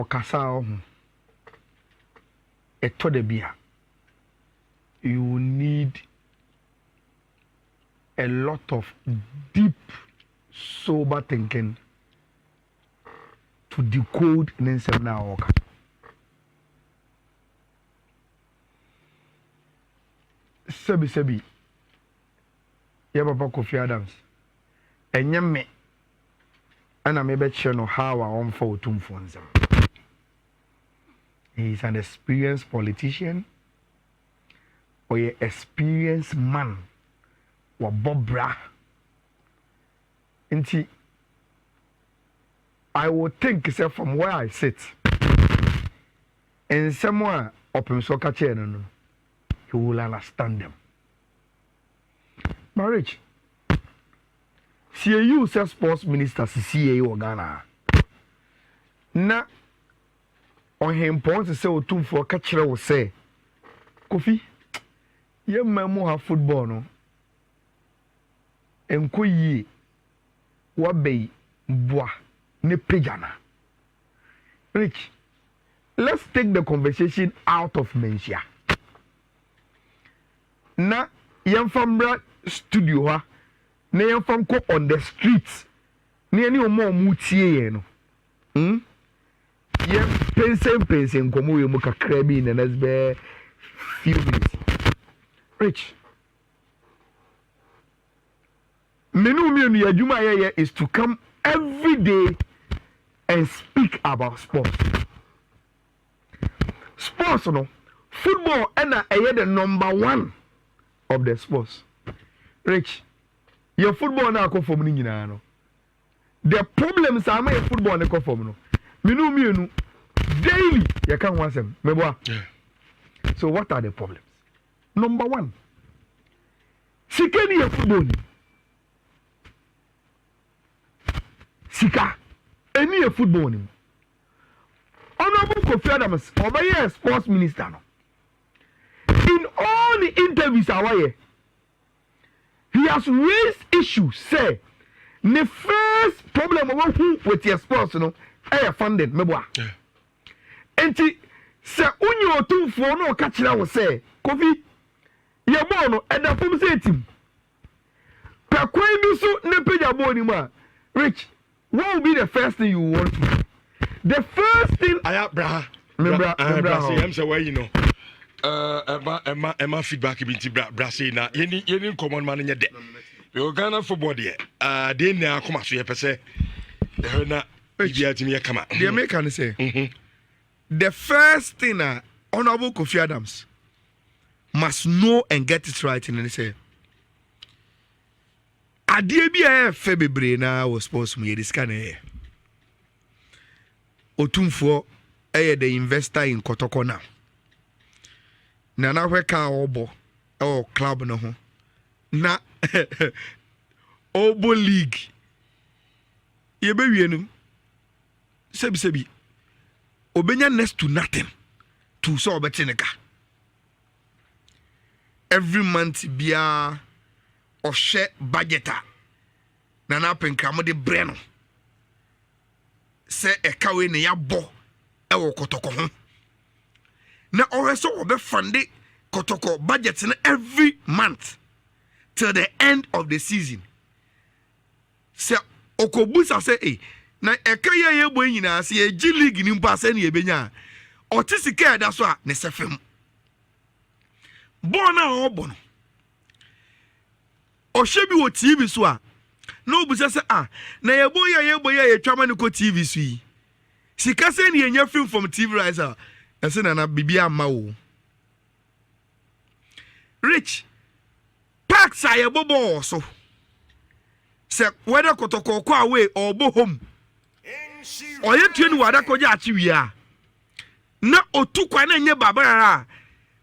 okasa eto de bia you need a lot of deep sober thinking to decode nensem na oka. Sebi ya papa Kofi Adams enye me ana me be che no how a on for OTUMFUO nsem. He is an experienced politician or an experienced man wa bobra. Nti I would think say from where I sit and somewhere open so catch no he will understand them. Marriage. See you say sports minister see you Ghana. Na on him point to say OTUMFUO catch will say Kofi ye memo ha football no enko yi wa be boa ne pejana. Rich, let's take the conversation out of Mensia. Na yemfambra studio ha na yemfam ko on the streets na any omo mutie ye no yem pensen komo ye mu kakra bi na nas be few minutes. Rich, menu ya juma ye is to come every day and speak about sports. Sports no football and the number one of the sports. Rich, your football na ko from ni nyina no. The problems are my football na ko from no. Menu daily you can want them. Meboa. So what are the problems? Number one, sikeni your football. Sika any football ni. Honorable Kofi Adams, Obaye sports minister no. In all the interviews away, he has raised issues. Say, the first problem with your sports, no, funding, meboa. And say, unyo OTUMFUO no catching was say, Kofi, your bono and the form say team. Per so ne pay boni ma. Rich, what will be the first thing you want to do? The first thing I have I'm so where you know. Emma feedback binti brase na yeni common man nye de. We Ghana football there. They na come so ye pese. Na bibia timi ye kama. The American say. The first thing Honorable Kofi Adams must know and get it right in say. Adie bia fe bebre na was supposed to me this kind of OTUMFUO the investor in Kotoko now. Nana weka obo club no ho. Na obo league. Ye be wienum. Sebi. Obenya next to nothing. To so obeteneka. Every month bia or share budgeta. Nana penkamo de breno. Se e kawe ne ya bo e wo Kotoko ho. Na also obe funde Kotoko budget every month till the end of the season. Se okobusa say na ekaya ye bo nyina se e G League ni mpa se na ebenya otisika da so a ne sefem bon na obo no o shebi wo TV so a no obusa se na ye bo ye twama ne ko TV so yi sika se ne enya film from TV riser ese na bibia ma wo Rich parks aye bobo so se whether Kotoko kwa away or bo home oye tuenu wada koja achi wi a na otu kwa na nye babara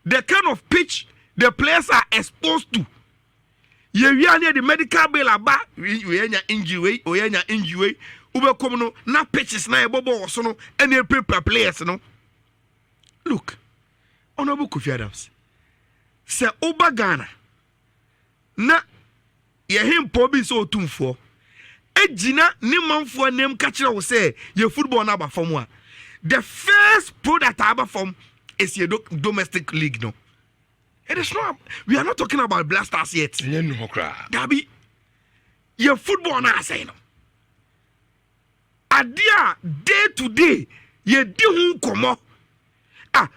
the kind of pitch the players are exposed to ye wi near the medical bill aba we nya injury ube kom no na pitches na e bobo so no ene prepare players no. Look, Honorable Kofi Adams, se oba Ghana na ye himpo bi so OTUMFUO ejina ni manfo nem ka kire wo se ye football na ba fam a the first product I form is your domestic league, no. It is not. We are not talking about blasters yet. Dabi, your football now say no. Adia day to day, ye di hu komo.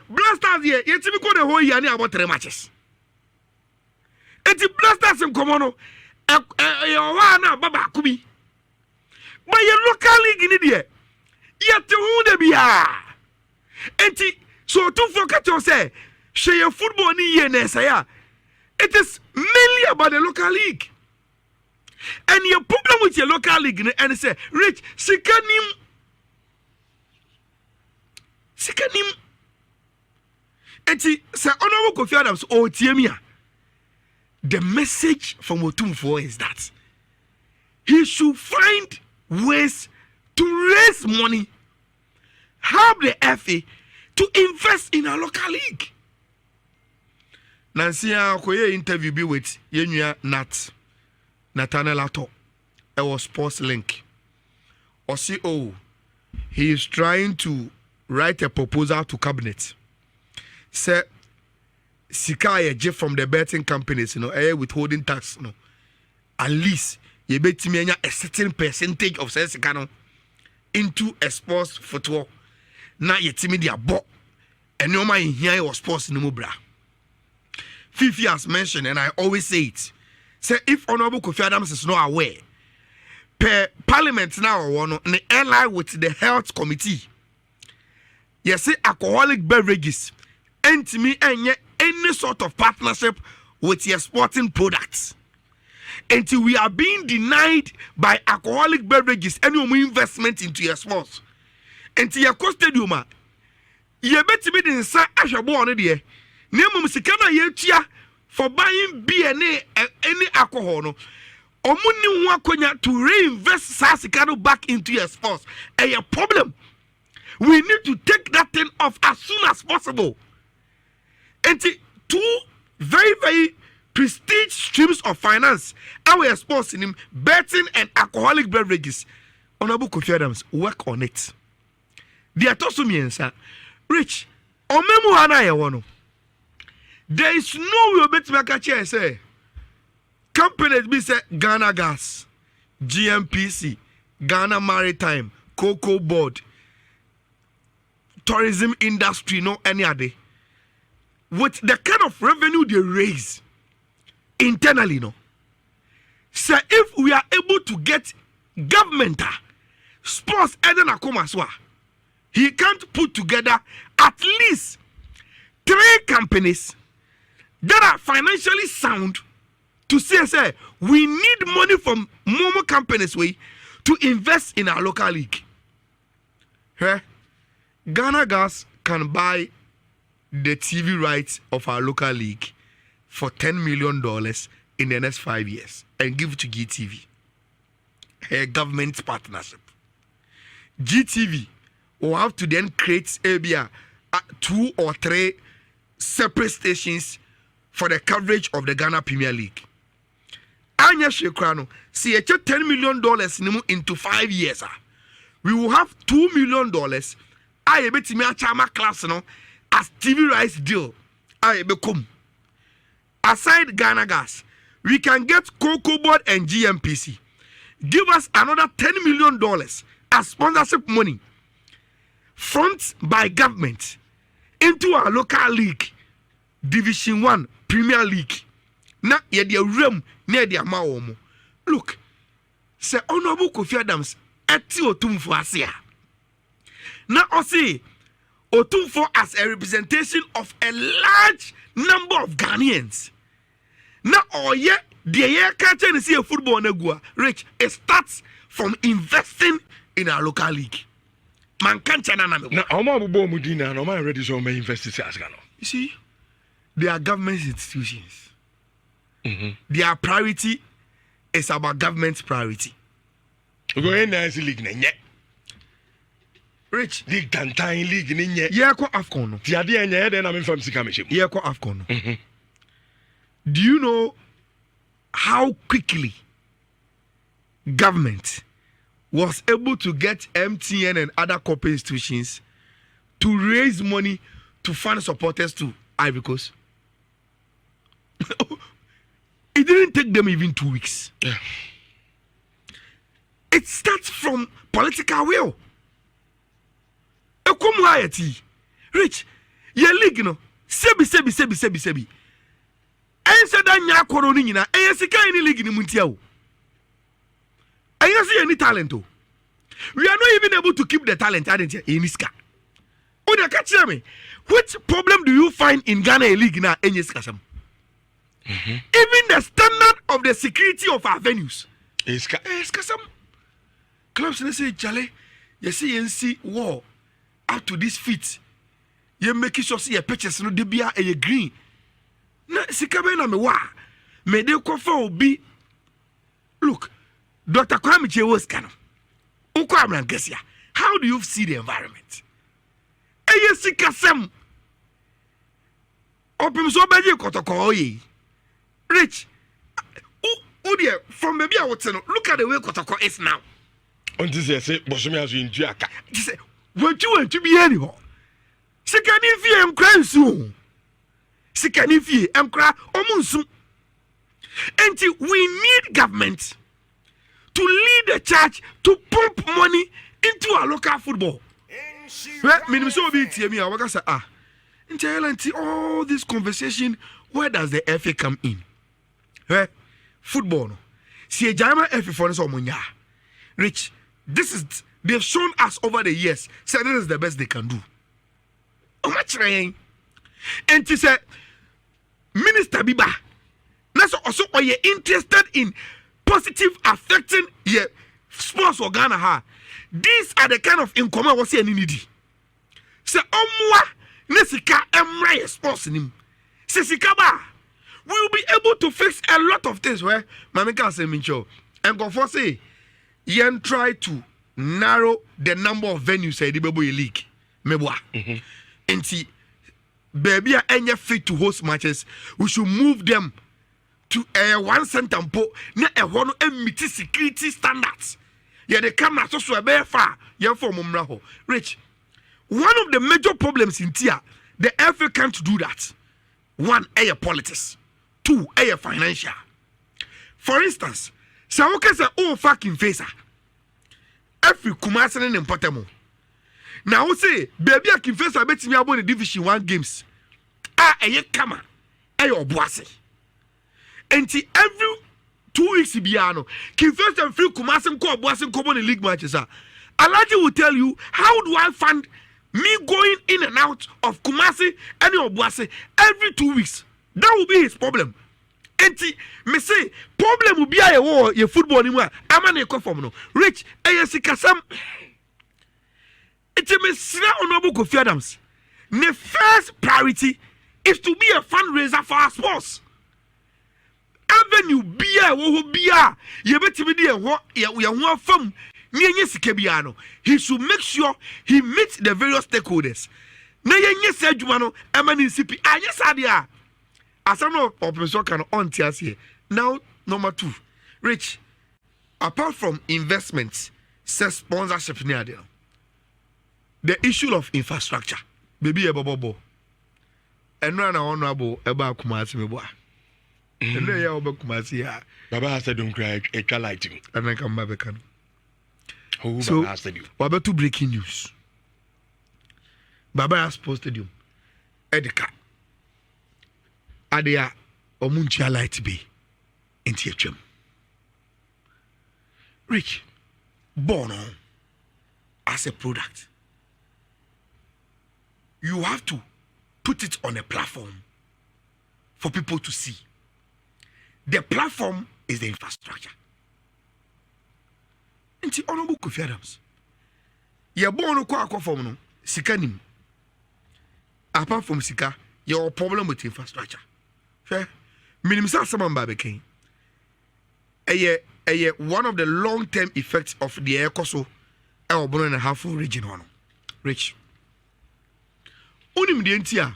Blasters ye timi the whole year ni about 3 matches. Eti blasters in komo no. Na baba kubi. But your local league in there, yet the who de bia. Enti so OTUMFUO catch say. Share football ni ye nesaya. It is mainly about the local league. And your problem with your local league and say, Rich, sikanim. Eti say Honorable Kofi Adams Otiemia. The message from OTUMFUO is that he should find ways to raise money, help the FA to invest in a local league. Nancy akoye interview be with yenua Nathaniel Ato. It was Sports Link. Or he is trying to write a proposal to cabinet. Say sika je from the betting companies, withholding tax, at least you bet me a certain percentage of sika into a sports football. Now you timi dia bo. And no man here was sports no bra. Fifi has mentioned, and I always say it. Say if Honorable Kofi Adams is not aware, per Parliament now one the airline with the Health Committee. You see alcoholic beverages, and to me any sort of partnership with your sporting products. Until we are being denied by alcoholic beverages any investment into your sports. Until your stadium, you bet me the inside ashabo on the Nemo Sikana Yetia for buying beer any alcohol. No. Omuni wakonya to reinvest Sasikano back into your sports. A problem. We need to take that thing off as soon as possible. And two very, very prestige streams of finance. Our sports in him, betting and alcoholic beverages. Honorable Kofi Adams, work on it. The Atosumiensa, Rich, Omemu Hana Yawano. There is no way bet me catch say companies be say Ghana Gas, GMPC, Ghana Maritime, Cocoa Board, tourism industry, no any other. With the kind of revenue they raise internally, no. So if we are able to get government sports Eden Akomaswa, he can't put together at least 3 companies that are financially sound to say we need money from more companies to invest in our local league. Ghana Gas can buy the TV rights of our local league for $10 million in the next 5 years and give it to GTV. A government partnership. GTV will have to then create maybe 2 or 3 separate stations for the coverage of the Ghana Premier League. Anya Shekrano, see $10 million into 5 years. We will have $2 million. I bet me a chama class as TV rights deal. I become. Aside Ghana Gas, we can get Cocoa Board and GMPC. Give us another $10 million as sponsorship money. Front by government into our local league. Division 1 Premier League. Na ye de room near the amawomo. Look, say Honorable Kofi Adams eti OTUMFUO asia. Na osi OTUMFUO as a representation of a large number of Ghanaians. Na oye the year catching see a football negua. Rich, it starts from investing in our local league. Man can't chana na me. Na omo abubo mudina na omo ready so me invest in asgano. You see, they are government institutions. Their priority is about government's priority. We go in nice league na nye. Rich, league tantan league ni nye. Ye ko AFCON no. Ti ade nye de na me fam sika me shemu. Ye ko AFCON no. Do you know how quickly government was able to get MTN and other corporate institutions to raise money to fund supporters to Ivory Coast. It didn't take them even 2 weeks. Yeah. It starts from political will. Ekomwayeti, Rich, ye league no, sebi. Ense da nya kworo ni nyina, sika ni league ni muntia o. See any talent o. We are not even able to keep the talent in Iska. Oda catch me. Which problem do you find in Ghana league now? Even the standard of the security of our venues. Iska some clubs they say Jale, you see NC war up to this feet. You make sure see your pictures no de bia e green. Na sika be na me wa. Me de kofa obi. Look, Dr. Kwame Chewo's kano. How do you see the environment? Rich, from maybe I would say, look at the way Kotoko is now. Until they say, Bosomia in Jaka. Won't you want to be anyhow? Sikanifi and cry soon. Sikanifi and cry almost soon. And we need government to lead the church to pump money into our local football. All this conversation, where does the FA come in? Football. No. See, Jama FA for us, Rich, they've shown us over the years, say this is the best they can do. How much rain? And she said, Minister Biba, that's also are you interested in positive affecting your sports or Ghana? These are the kind of income we see any needy. Say, Nesika emra sports in him. Say, Sikaba, we will be able to fix a lot of things where Mami can say, Mincho, and go for say, yen try to narrow the number of venues in the Baby League. Mebwa. And see, baby, any fit to host matches, we should move them to a 1 cent and po na a one meet security standards. Yeah, they come so a very far. Yeah, for Mumraho. Rich, one of the major problems in Tia, the FA can't do that. One, a politics. Two, a financial. For instance, Sawoka say, oh, fucking face. Every Kumasan in Potamo. Now, say, baby, I can face a bet me about the Division 1 games. A ye kama, a your bossy. And every 2 weeks, Biano, can first and free Kumasan call bossing common league matches. Alaji will tell you, how do I fund me going in and out of Kumasi and your bossy every 2 weeks? That will be his problem. And me say, problem will be a war, your football anymore. I'm an eco from no. Rich, Ayasika it's a Messiah Honorable Kofi Adams. The first priority is to be a fundraiser for our sports. Avenue Bia, wo Bia, you better be there. What we are from he should make sure he meets the various stakeholders. Na yenye se adwuma emani CP. Yes, adia. Asam of person can on here. Now, number 2, Rich. Apart from investments, says sponsorship near there. The issue of infrastructure, baby a bobo, and run honorable about Kumasi Meboa. And they are about Kumasi. Baba said, don't cry, a caliting. And I come back. So, what about 2 breaking news? Baba has posted you. Edeka. Adia Omuncha light be in THM. Rich, born on as a product. You have to put it on a platform for people to see. The platform is the infrastructure. And the Honorable Kofi Adams. You're born from no Sika nim. Apart from Sika, your problem with infrastructure. Fair? Minimum Saman Babeke. One of the long-term effects of the air coso our 1.5 region on. Rich. Unim the entia.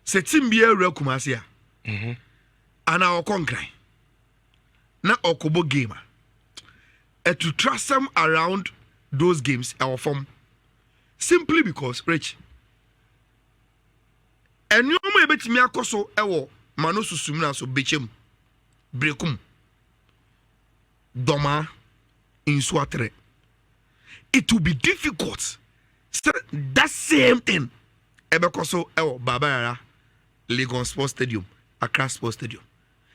Setimbia real Kumasia. And our concry. Na Okobo gamer. And to trust them around those games, our form. simply because rich and you may bet me akoso ewo mano susumina so bechem brekum doma in swatre. It will be difficult. So that same thing ebekoso ewo Babara Legon Sports Stadium, Accra Sports Stadium,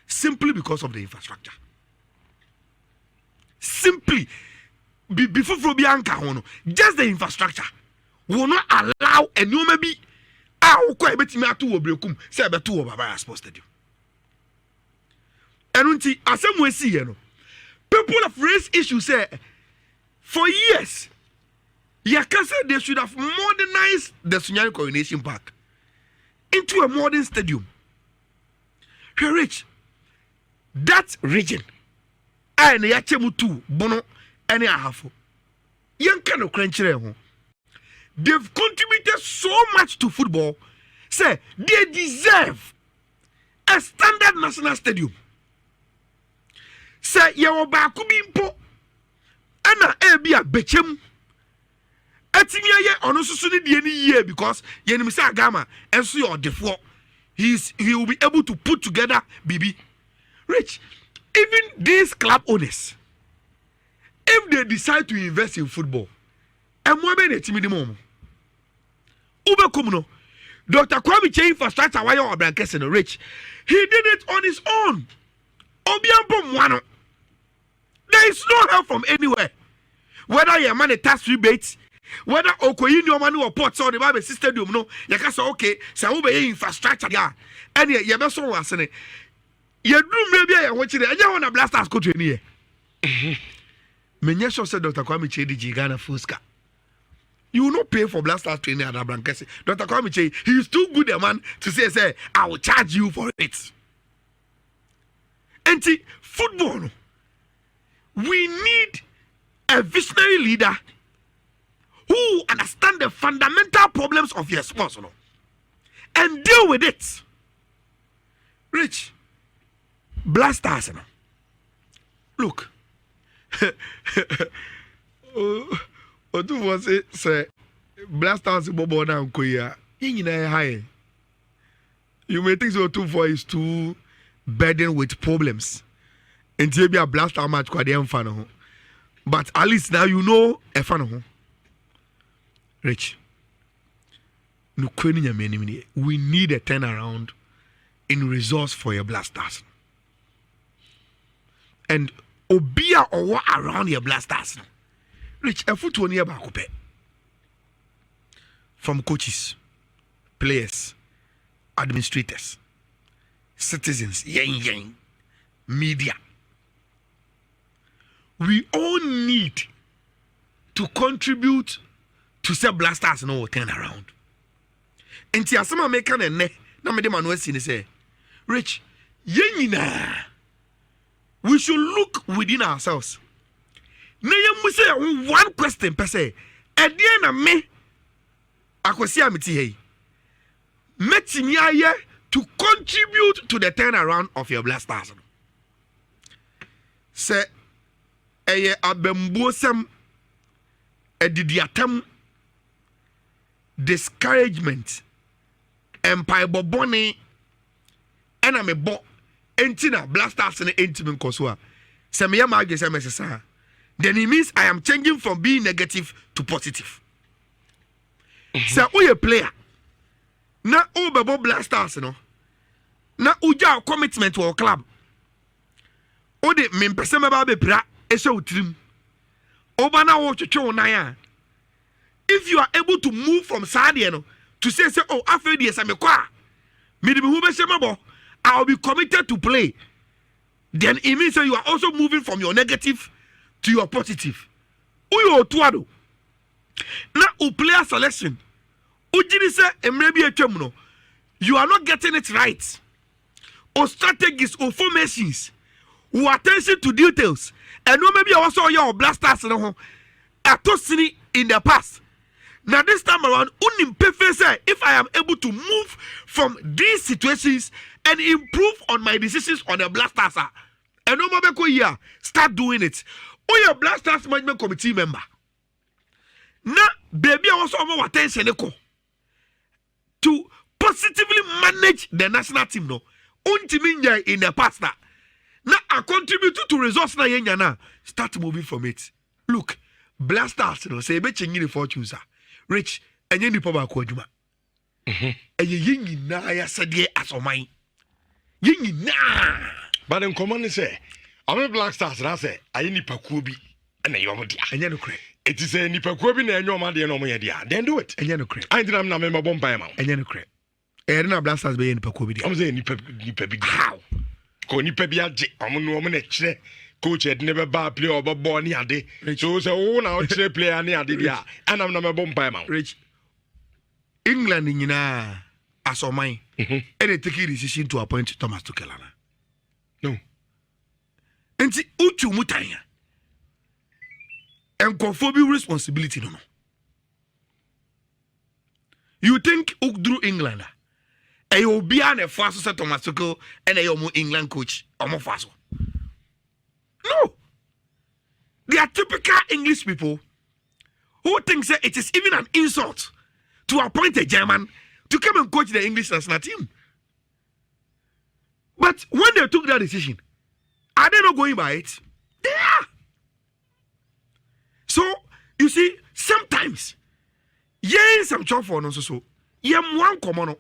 simply because of the infrastructure. Simply before Frobianka, just the infrastructure will not allow a new maybe quite bet me to brekum say betu Babara Sports Stadium. And as some way see, people have raised issues say for years. Yakasa they should have modernized the Sunyani Coronation Park into a modern stadium. Hey, Rich, that region, and Yachemutu, Bono, and Ahafo, young kind of crunchy. They've contributed so much to football. Say they deserve a standard national stadium. Say Yawa Bakubimpo, Anna Ebia Bechem. Ono susuni di any year because yenimisa Agama and so your default he will be able to put together BB. Rich, even these club owners, if they decide to invest in football, and more than a timid mom, Ube Kumuno, Dr. Kwame Che infrastructure why you Blankets and Rich, he did it on his own. Obiampo Mwano. There is no help from anywhere. Whether your money tax rebates, whether Okoyi no money or ports or the Bible stadium no, you can say okay, so we infrastructure ya. And you be so was ne. You do maybe I want you. I want to blast us go to any. Menya said Dr. Kwame Che di Ghana Fuska. You will not pay for blasters training at Abrankesi. Dr. Kwame Che, he is too good a man to say I will charge you for it. And see, football, we need a visionary leader who understand the fundamental problems of your sports and deal with it. Rich, blasters, look. What was it? Say, blasters bobo na nkoya. Yinina high. You may think so OTUMFUO is too burdened with problems. And you be a blaster match kwa dem fan. But at least now you know a fan. Rich, we need a turnaround in resource for your blasters. And obia or what around your blasters. Rich, a foot one year back from coaches, players, administrators, citizens, media. We all need to contribute to say blasters no turn around. And Tiasama make an ne na me de manuel say, Rich, we should look within ourselves. Na yem say one question per se. Edie na me akwasi amiti hey. Metimi aye to contribute to the turnaround of your blasters. Say eye abembosem edidiatem discouragement empire bobone ena me bo entina blasters ne entimin kosua se me yama agese mesesa then it means I am changing from being negative to positive. So we a player na obebo blasters no na uja commitment to our club o de me mpese me ba be pra e se utrim oba na wo twetwe na ya. If you are able to move from Sadiano to say oh, after this I'm a qua, I'll be committed to play. Then it means that you are also moving from your negative to your positive. Now, player selection. You are not getting it right. Or strategies or formations. Or attention to details. And no maybe also your blasters in the past. Now this time around, if I am able to move from these situations and improve on my decisions on the blasters, and no more start doing it. Or your blasters management committee member. na baby also more attention to positively manage the national team no untimi in the past na I contribute to results na yenya na start moving from it. Look, Blasters no say be changing the fortunes rich enye ni poba ko adwuma yenyi na ya sede asoman yenyi na but in common say I'm Black Stars na say ayi nipa kuo bi na yom dia enye no kre it is a nipa kuo bi na enyo ma de no mo ye dia then do it enye no kre I think I'm na me bomb pa ma enye no kre na Blasters be nipa kuo bi dia I'm say nipa bi how ko nipa bi age omo no omo na kire coach ed never ba play or ball ni ade so say wo na o kire player ni ade dia anam na me bomb pa ma rich England nyina asoman they take a decision to appoint Thomas Tuchel no enti uchu mutanya enkofobi responsibility no you think ukdru England e obi an e faso say Thomas Tuchel and e omo England coach omo faso no they are typical English people who think that it is even an insult to appoint a German to come and coach the English national team. But when they took that decision, are they not going by it? They are. So, you see, sometimes, some trouble no so. One common.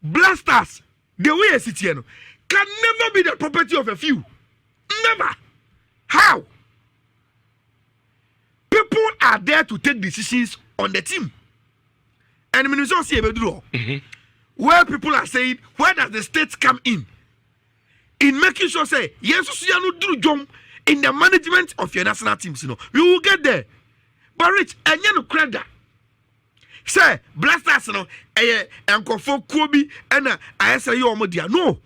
Blasters, the way I sit here, can never be the property of a few. Never. How? People are there to take decisions on the team. And where people are saying, where does the state come in making sure say yes you no do jom in the management of your national teams, you know, we will get there. But rich and you no credit say Blasters no enko for Kobe and I say you omodia. No,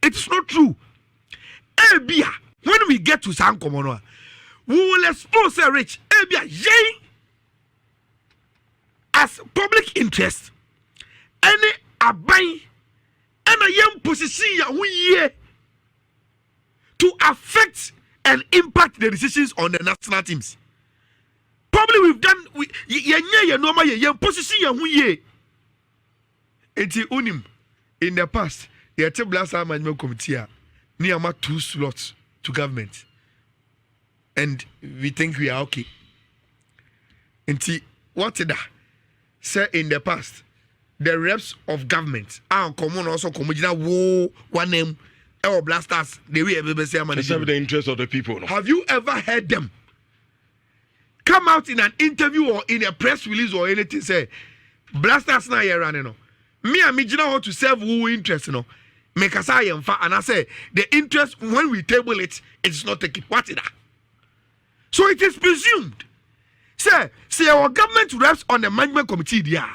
it's not true. Ebia when we get to Sankomono, we will expose say rich ebia yay as public interest any abai and a young position ya to affect and impact the decisions on the national teams. Probably we've done normal young position ya enti unim in the past the Blasters management committee near 2 slots to government and we think we are okay. Enti what is that? Say in the past, the reps of government are common also wo one name or Blasters the way everybody say serve the interest of the people. No? Have you ever heard them come out in an interview or in a press release or anything say Blasters na here running no? Me and me how to serve who interest no? Make us and I say the interest when we table it, it's not taken. What is that? So it is presumed. Say our government reps on the management committee there.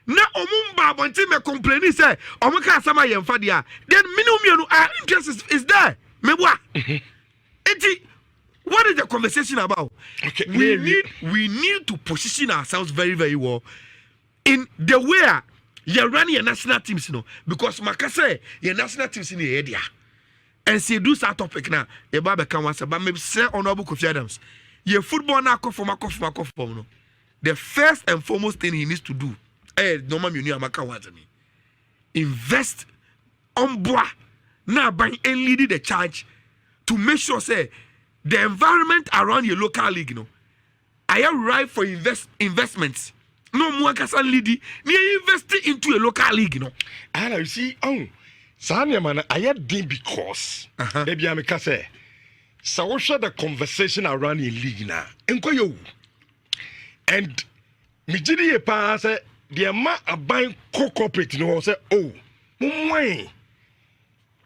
Na omumba bonti me complaining say omaka sama yemfa dia. Then minimum our interest is there. Mebwa. Enti what is the conversation about? Okay, we need to position ourselves very very well in the way you run your national teams, you know, because makase your national teams in the area. And say do that topic now. The Baba can once but maybe say honorable Kofi Adams. Your football now no. The first and foremost thing he needs to do, normal invest on board now by leading the charge to make sure say the environment around your local league, you know, I am right for investments. No more can lead investing into a local league, you know. And you see, Sanya man, I had because maybe I'm a say. So we share the conversation around in league now. Enko and me jidi e pa say the ma aban corporate no say oh mumwe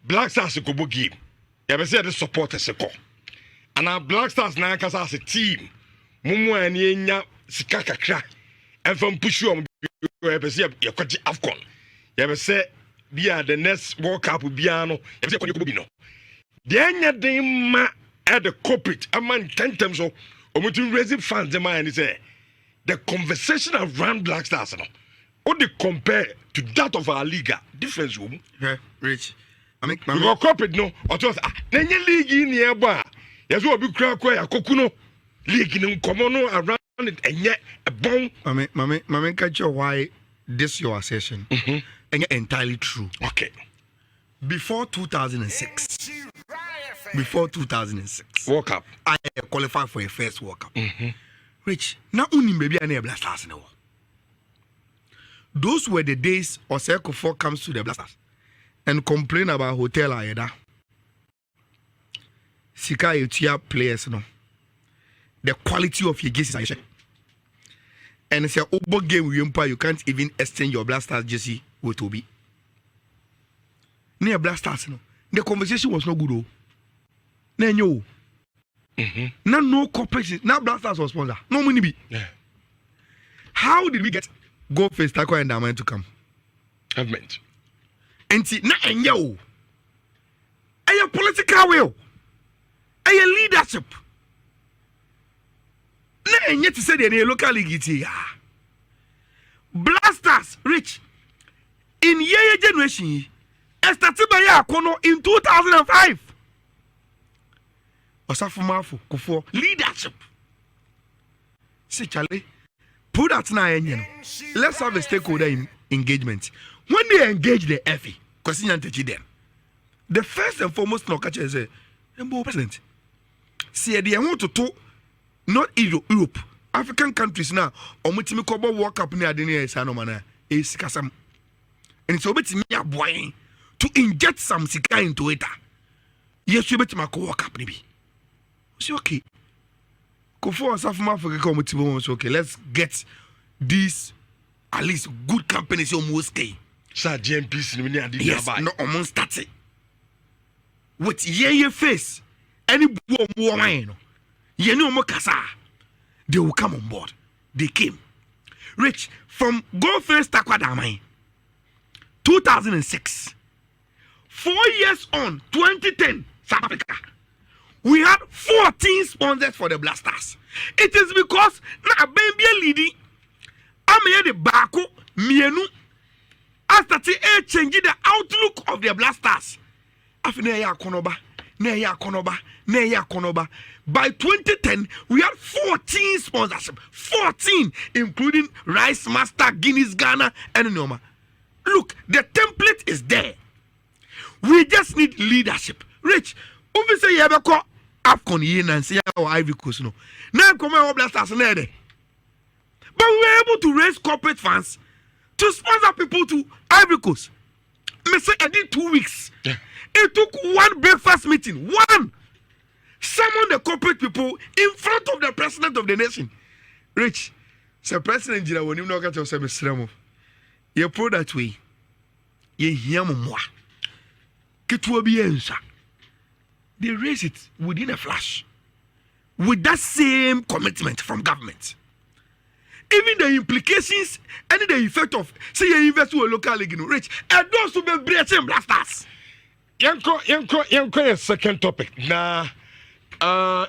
Black Stars go bo game. Ya be say the supporters ko. And our Black Stars na kasa as a team mumwe ani enya sika kakra. And from push you ya be say ya kwaji AFCON. Ya be say bia the next World Cup bia no ya be say ko bi no. The enya den ma at the corporate a man 10 times so omutu raising funds the man say the conversation around Black Stars no what they compare to that of our league difference room rich I mean because corporate no or just nenye league in here ba yes we be kra kwa ya kokuno league no komo no around it and yet a bone. Mame, catch your why this your assertion and entirely true. Okay. Before 2006. Before 2006. World Cup. I qualified for a first World Cup. Rich, now only maybe I never blasters no. Those were the days Oseko 4 comes to the blasters and complain about hotel Ayeda. Sika Utia players no. The quality of your games is and it's a Obo game you can't even exchange your blasters jersey with Obi. Near blasters no. The conversation was not good though. No. Now no corporation. Now blasters was sponsor. No money be. Yeah. How did we get Go Face Tako and Daman to come? Government. And see na enyo. A political will. A leadership. Na enye to say the local league. Blasters rich in year generation. Started by Yakono in 2005. Osafumafo Kufo leadership. See Charlie, put that now in. Let's have a stakeholder engagement. When they engage the FA, because you teach them. The first and foremost no catch is president. See, they want to talk not Europe, African countries now. Omutimi kobo World Cup ni adini sanomana is kasam. And so bet me a boy to inject some sika into it. Yes, you bet my World Cup maybe. So okay. Kofo Asafuma for the okay. Let's get these at least good companies almost stay. Sir GMPs yes, no almost started. With ye face, any woman, ye know Mokasa, they will come on board. They came. Rich from Go First Takwadamai 2006. 4 years on, 2010, South Africa. We had 14 sponsors for the Blasters. It is because na baby leading. I'm the Bako Mienu. After changing the outlook of the Blasters. After Neya Konoba. By 2010, we had 14 sponsorship. 14, including Rice Master, Guinness, Ghana, and Noma. Look, the template is there. We just need leadership. Rich, if say you ever call Afcon yin and say our Ivory Coast no. Now come our Blasters there. But we were able to raise corporate funds to sponsor people to Ivory Coast. Me say I did 2 weeks. Yeah. It took one breakfast meeting. One. Summon the corporate people in front of the president of the nation. Rich, say President Jira when you know get yourself Mr. You put that way. You hear moi. They raise it within a flash with that same commitment from government. Even the implications and the effect of say you invest to a local league, rich and those who be breaching Blasters. Yanko, second topic. Nah,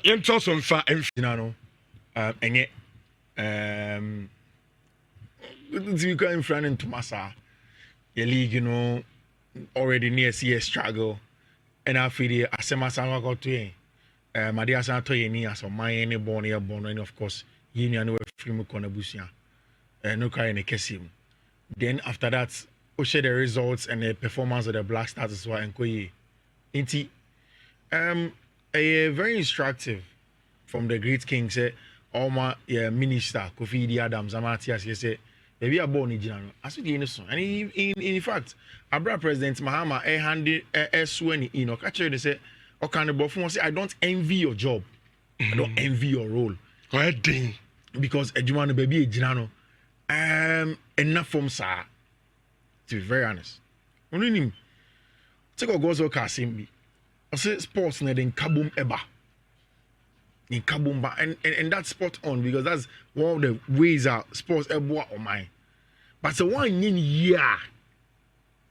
yanko some fa no. Enye, we go in front into Massa. Your league, you know, already near CS struggle. And I feel the Asema got to him. Madia Santo Yeni as a my any born here born, and of course, Union with Frimu Konabusia. No crying a Kessim. Then after that, we share the results and the performance of the Black Stars as well. And Koye. Inti, a very instructive from the great king said, Oma minister, Kofi Adams, Amatias, he said, maybe a born in general. As we innocent. And in fact, Abra President Mahama handed swearing in or catch they say, or can the buffoon say, I don't envy your job. I don't envy your role. Ding. Because a Jumano baby a Jinano enough from sir. To be very honest. Only him. Take a gozo Kasimbi. I say sports net in Kabum Eba. In Kabumba and that's spot on because that's one of the ways out sports Eba or mine. But the one in year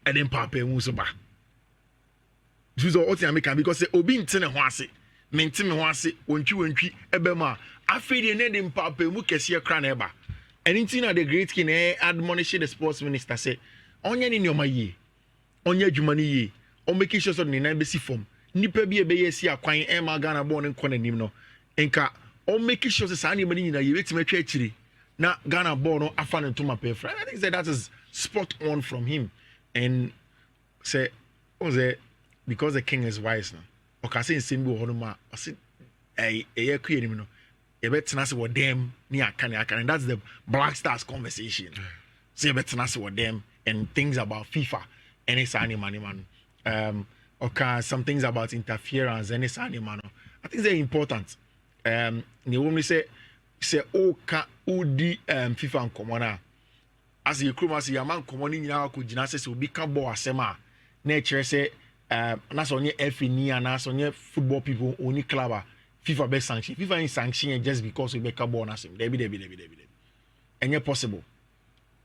and then Papa Musoba. Juzo Oti American because the Obin Tene Wasi, Mentime Wasi, won't you Ebema. I feel the name Papa Mukesia Craneba. And in Tina the great king admonish the sports minister say, Onyan in your maye, Onya Jumani ye, or making sure of the embassy form. Nipa be a bay see a quine Emma Ghana born in Conanimno. Enka or making sure the Sani money in a year to make actually. Now Ghana born no afan into my pay friend. I think that is spot on from him. And say, because the king is wise now. Okay, say in symbol honoma. I said, a year creating no. You better not say what them near can and that's the Black Stars conversation. So you better not say what them and things about FIFA and it's money man. Okay, some things about interference and it's man. I think they're important. The woman say oh ka udi FIFA and common as you come as your man common in our could gymnastics will become bo asema nature say na so nye FA ni na so nye football people only club FIFA be sanction FIFA in sanction just because we become bo na sem debi enye possible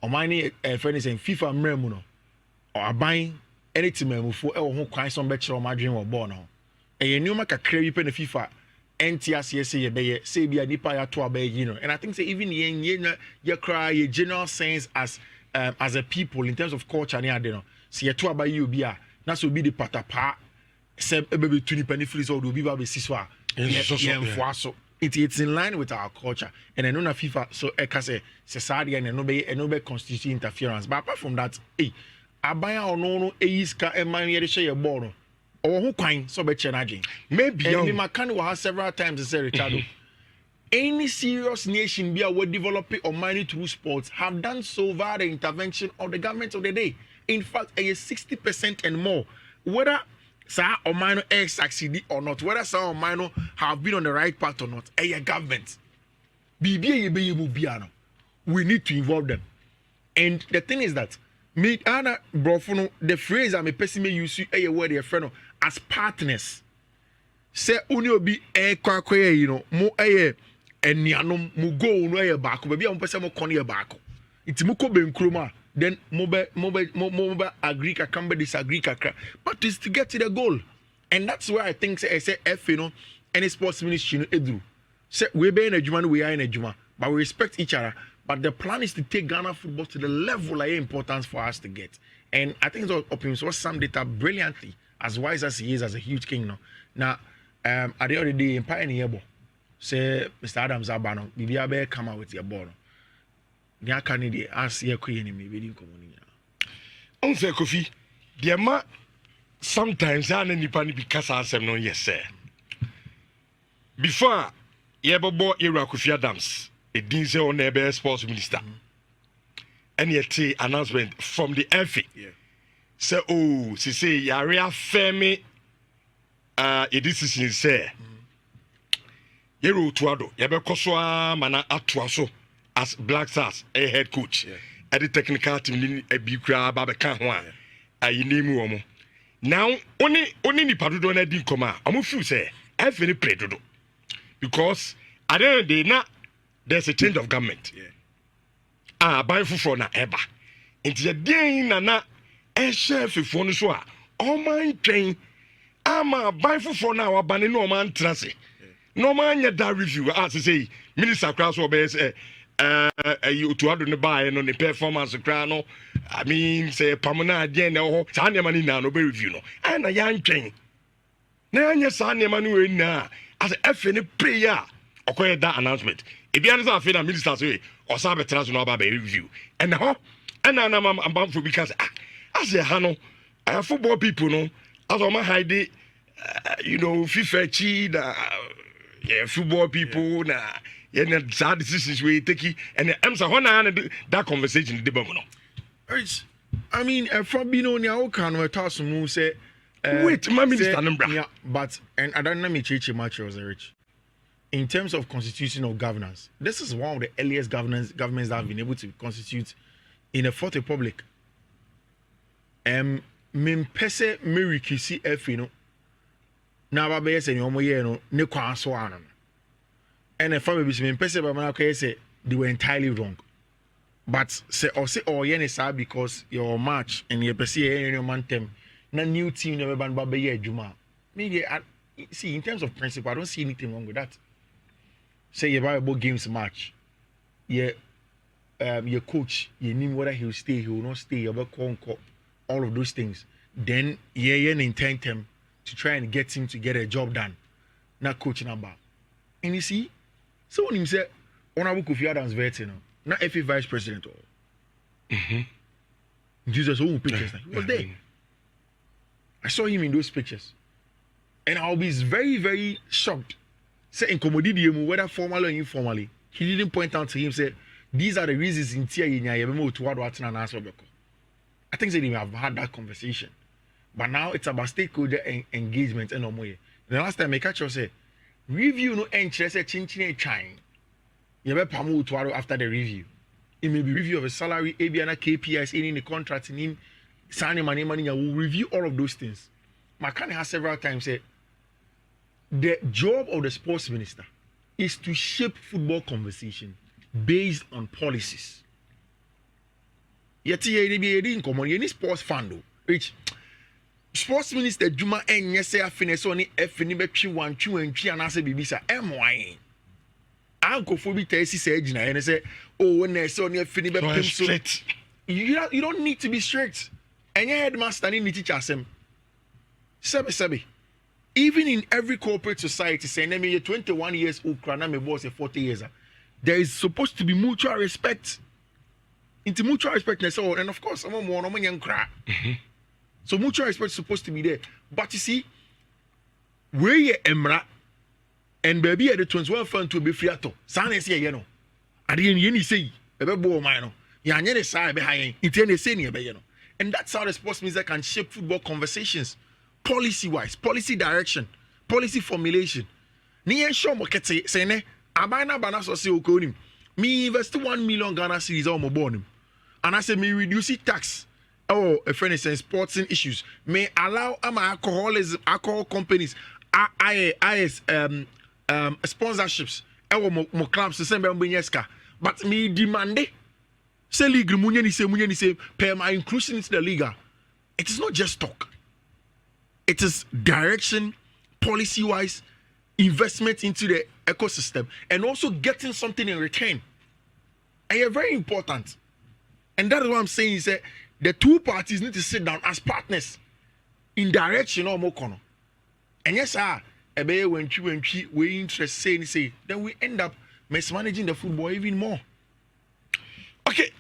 o many friends and FIFA mremu no or aban anything memufo e wo ho kwan so be kire o madwen wo ball no e nyoma kakra bi pe na FIFA NTS ye be say bia nipa ya to abai you know and I think say even ye cry ye general sense as a people in terms of culture ne ade no say ye to abai you bia na so be the patapa say e be to nipa ni free so do bi ba be siso a so it's in line with our culture and I know na FIFA so e ka say society and no be constitute interference but apart from that abai ono iska e man ye de share ball no or who kind so be chenaging. Maybe and Makani will have several times to say Ricardo. Any serious nation be aware developing or mining through sports have done so via the intervention of the government of the day. In fact, 60% and more. Whether Sir or minor succeed or not, whether Sir or minor have been on the right path or not, a government. We need to involve them. And the thing is that me Anna Brofono, the phrase I'm a person may use a word a friend as partners. Say uni obi kwakwe you know mo enianom mo go no back baby am pese mo kone back. Iti mo ko benkroma then mo agree kakamba disagree kakra but it's to get to the goal. And that's where I think say F you know any sports ministry no edu. Say we be in adwuma no we are in adwuma but we respect each other. But the plan is to take Ghana football to the level of importance for us to get. And I think OTUMFUO summed it up brilliantly, as wise as he is as a huge king now. Now, at the end of the day, in Pioneer, say Mr. Adams Abano, Bibi come out with your ball. Nya Kennedy, ask your queen in me, we didn't come on. Unfair Kofi, dear ma, sometimes I need to because I am no yes, sir. Before, you ever bought Ira Kofi Adams. A diesel on the sports minister. And yet, announcement from the FA. Yeah. So, she say, Yaria Femi, a decision, say, Yero Tuado, Yabekoswa, Mana Atuaso, as Black Stars, a head coach, at the technical team, a big crab, Babakan, a Yinimu. Now, only the Padudo didn't come out. I'm few say, I've very played because I don't know. There's a change of government. Buy for na eba. Into the day na chef for no so all man train. Buy for now abani no man transe. No man ya da review as say minister class or be say you to ado ne buy no the performance kra no. I mean say pamona dey na ho sa ne mani na no be review no. Na ya ntwen. Na anya sa ne mani we na as efe ne prayer okoye that announcement. If you understand, I feel minister say or sabe transfer no about review. And now, and I'm bound for because as a hano, football people no, as on my hide, you know, FIFA chi, football people na, sad decisions we take it, and I'm so that conversation the no. I mean, from being on your can we talk some say. Wait, my minister number. Yeah, but and I don't know me change much as a rich. In terms of constitutional governance, this is one of the earliest governments that have been able to constitute in a fourth republic. Mimpese mirikisi efi no na ba be se ni omo ye no ne kwan so ano. And if I be mimpese ba mana ko say they were entirely wrong. But say or ye ne sa because your match and your pese ye your man tem na new team never ban ba be ye adwuma. Maybe see in terms of principle I don't see anything wrong with that. Say you buy a games match, your coach, you know whether he will stay, he will not stay, you all of those things. Then you intend him to try and get him to get a job done. Not coach number. And you see, So when him say Honorable Kofi Adams vetting, not FA Vice President or Jesus own pictures. He was there. I saw him in those pictures. And I'll be very, very shocked. Say in commodity, whether formally or informally, he didn't point out to him, say, these are the reasons in Tia to I think they may have had that conversation. But now it's about stakeholder engagement and no more. The last time I catch you say, review no interest a chin chine. You have a after the review. It may be review of a salary, ABN, KPIs, in the contract, in him, signing money, will review all of those things. Makane has several times said, the job of the sports minister is to shape football conversation based on policies. Yet, any sports fan, which sports minister Juma and yes, I finish on the FNB 1, 2, and 3, and I say, Bibisa, MY. Uncle Phoebe Tessie said, and I say, oh, when I saw near FNB, you don't need to be strict. And your headmaster need to teach us him. Sebi. Even in every corporate society, saying let me 21 years old, my boss 40 years. There is supposed to be mutual respect. Into mutual respect, and of course, I'm more young cry. So mutual respect is supposed to be there. But you see, where you emra and baby at the 21 fund to be fiato. Sana say, you know, I didn't say, a bebo mine. Yanny side behind it, any senior, you know. And that's how the sports minister can shape football conversations. Policy-wise, policy direction, policy formulation. Niye show mo kete sene abana bana so se okonim. Me invest 1 million Ghana cedis on mo born. And I say me reduce tax. Oh, a friend is saying sporting issues. May allow alcohol companies sponsorships. Mo clubs to send me but me demand say league munyani say pay my inclusion into the league. It is not just talk. It is direction, policy-wise, investment into the ecosystem, and also getting something in return. And you're very important. And that is what I'm saying is that the two parties need to sit down as partners in direction or more corner. And yes, sir, when we interest say, then we end up mismanaging the football even more. Okay,